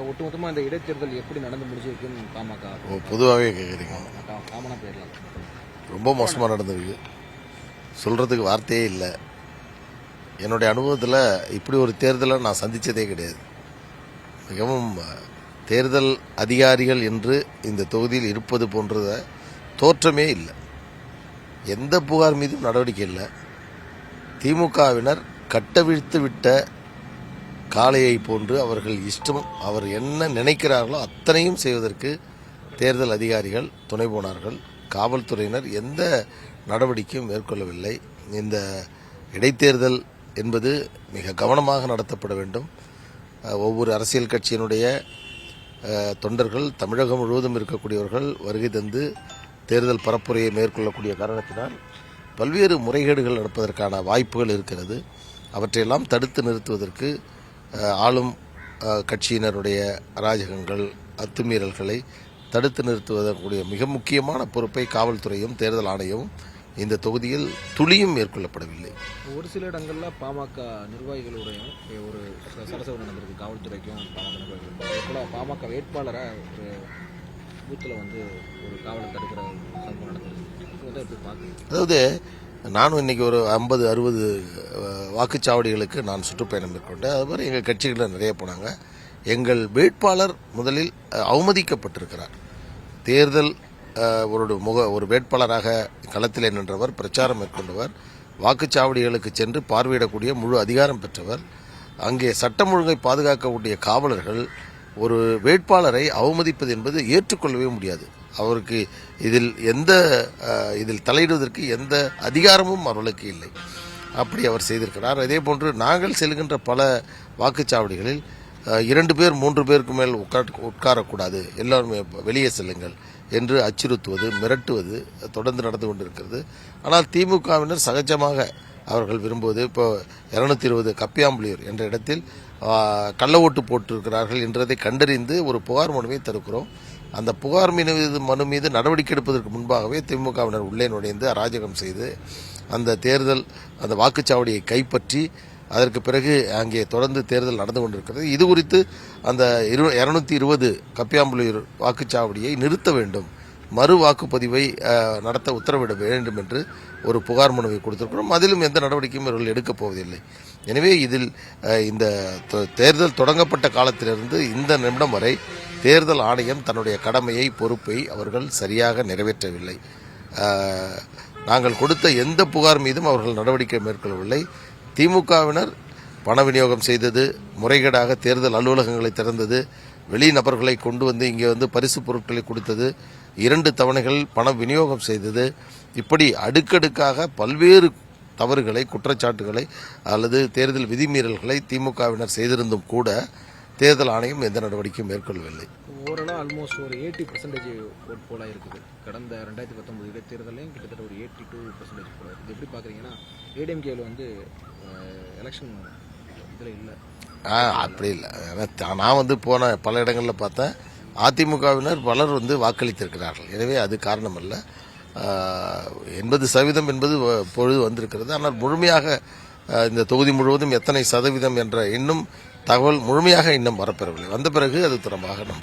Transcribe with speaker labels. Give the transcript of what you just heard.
Speaker 1: ஒட்டுமொத்தமாக இந்த இடைத்தேர்தல் எப்படி நடந்து முடிஞ்சிருக்குன்னு பாமக
Speaker 2: பொதுவாகவே கேட்குறீங்க.
Speaker 1: காமனாக போயிடலாம்.
Speaker 2: ரொம்ப மோசமாக நடந்திருக்கு, சொல்கிறதுக்கு வார்த்தையே இல்லை. என்னுடைய அனுபவத்தில் இப்படி ஒரு தேர்தலை நான் சந்தித்ததே கிடையாது. மிகவும் தேர்தல் அதிகாரிகள் என்று இந்த தொகுதியில் இருப்பது போன்றத தோற்றமே இல்லை. எந்த புகார் மீதும் நடவடிக்கை இல்லை. திமுகவினர் கட்டவிழ்த்து விட்ட காளையை போன்று அவர்கள் இஷ்டம், அவர் என்ன நினைக்கிறார்களோ அத்தனையும் செய்வதற்கு தேர்தல் அதிகாரிகள் துணை போனார்கள். காவல்துறையினர் எந்த நடவடிக்கையும் மேற்கொள்ளவில்லை. இந்த இடைத்தேர்தல் என்பது மிக கவனமாக நடத்தப்பட வேண்டும். ஒவ்வொரு அரசியல் கட்சியினுடைய தொண்டர்கள் தமிழகம் முழுவதும் இருக்கக்கூடியவர்கள் வருகை தந்து தேர்தல் பரப்புரையை மேற்கொள்ளக்கூடிய காரணத்தினால் பல்வேறு முறைகேடுகள் நடப்பதற்கான வாய்ப்புகள் இருக்கிறது. அவற்றையெல்லாம் தடுத்து நிறுத்துவதற்கு ஆளும் கட்சியினருடைய அராஜகங்கள், அத்துமீறல்களை தடுத்து நிறுத்துவதற்குரிய மிக முக்கியமான பொறுப்பை காவல்துறையும் தேர்தல் ஆணையமும் இந்த தொகுதியில் துளியும் மேற்கொள்ளப்படவில்லை.
Speaker 1: ஒரு சில இடங்களில் பாமக நிர்வாகிகளுடையும் ஒரு சரசவு நடந்திருக்கு. காவல்துறைக்கும் பாமக நிர்வாகிகளுக்கும் பாமக வேட்பாளரை ஒரு பூத்தில் ஒரு காவலர் தடுக்கிற சம்பவம் நடந்திருக்கு. எப்படி பார்க்குறீங்க?
Speaker 2: அதாவது நானும் இன்னைக்கு ஒரு 50-60 வாக்குச்சாவடிகளுக்கு நான் சுற்றுப்பயணம் மேற்கொண்டேன். அதுமாதிரி எங்கள் கட்சிகளில் நிறைய போனாங்க. எங்கள் வேட்பாளர் முதலில் அவமதிக்கப்பட்டிருக்கிறார். தேர்தல் ஒரு வேட்பாளராக களத்தில் நின்றவர், பிரச்சாரம் மேற்கொண்டவர், வாக்குச்சாவடிகளுக்கு சென்று பார்வையிடக்கூடிய முழு அதிகாரம் பெற்றவர். அங்கே சட்டம் ஒழுங்கை பாதுகாக்கக்கூடிய காவலர்கள் ஒரு வேட்பாளரை அவமதிப்பது என்பது ஏற்றுக்கொள்ளவே முடியாது. அவருக்கு இதில் தலையிடுவதற்கு எந்த அதிகாரமும் அவர்களுக்கு இல்லை. அப்படி அவர் செய்திருக்கிறார். அதே போன்று நாங்கள் செல்கின்ற பல வாக்குச்சாவடிகளில் 2 பேர் 3 பேருக்கு மேல் உட்காரக்கூடாது, எல்லாருமே வெளியே செல்லுங்கள் என்று அச்சுறுத்துவது, மிரட்டுவது தொடர்ந்து நடந்து கொண்டிருக்கிறது. ஆனால் திமுகவினர் சகஜமாக அவர்கள் விரும்புவது, இப்போ 220 கப்பியாம்புலியூர் என்ற இடத்தில் கள்ள ஓட்டு போட்டிருக்கிறார்கள் என்றதை கண்டறிந்து ஒரு புகார் மனுவை தருக்கிறோம். அந்த புகார் மனு மீது நடவடிக்கை எடுப்பதற்கு முன்பாகவே திமுகவினர் உள்ளே நுழைந்து அராஜகம் செய்து அந்த வாக்குச்சாவடியை கைப்பற்றி அதற்கு பிறகு அங்கே தொடர்ந்து தேர்தல் நடந்து கொண்டிருக்கிறது. இது குறித்து அந்த 220 கப்பியாம்புலியூர் வாக்குச்சாவடியை நிறுத்த வேண்டும், மறு வாக்குப்பதிவை நடத்த உத்தரவிட வேண்டும் என்று ஒரு புகார் மனுவை கொடுத்திருக்கிறோம். அதிலும் எந்த நடவடிக்கையும் இவர்கள் எடுக்கப் போவதில்லை. எனவே இதில் இந்த தேர்தல் தொடங்கப்பட்ட காலத்திலிருந்து இந்த நிமிடம் வரை தேர்தல் ஆணையம் தன்னுடைய கடமையை, பொறுப்பை அவர்கள் சரியாக நிறைவேற்றவில்லை. நாங்கள் கொடுத்த எந்த புகார் மீதும் அவர்கள் நடவடிக்கை மேற்கொள்ளவில்லை. திமுகவினர் பண விநியோகம் செய்தது, முறைகேடாக தேர்தல் அலுவலகங்களை திறந்தது, வெளிநபர்களை கொண்டு வந்து இங்கே பரிசு பொருட்களை கொடுத்தது, 2 தவணைகள் பணம் விநியோகம் செய்தது, இப்படி அடுக்கடுக்காக பல்வேறு தவறுகளை, குற்றச்சாட்டுகளை அல்லது தேர்தல் விதிமீறல்களை திமுகவினர் செய்திருந்தும் கூட தேர்தல் ஆணையம் எந்த நடவடிக்கையும் மேற்கொள்ளவில்லை.
Speaker 1: ஓவராலாக ஆல்மோஸ்ட் ஒரு 80% ஓட் போல இருக்குது. கடந்த 2019 இடைத்தேர்தலையும் கிட்டத்தட்ட ஒரு 82% போல இருக்குது. எப்படி பார்க்குறீங்கன்னா ஏடிஎம்கேவில் எலெக்ஷன் இதில் இல்லை.
Speaker 2: அப்படி இல்லை. நான் போன பல இடங்களில் பார்த்தேன், அதிமுகவினர் பலர் வாக்களித்திருக்கிறார்கள். எனவே அது காரணம் அல்ல. 80% என்பது பொழுது வந்திருக்கிறது. ஆனால் முழுமையாக இந்த தொகுதி முழுவதும் எத்தனை சதவீதம் என்ற இன்னும் தகவல் முழுமையாக இன்னும் வரப்பெறவில்லை. வந்த பிறகு அது தொடர்பாக நம்ம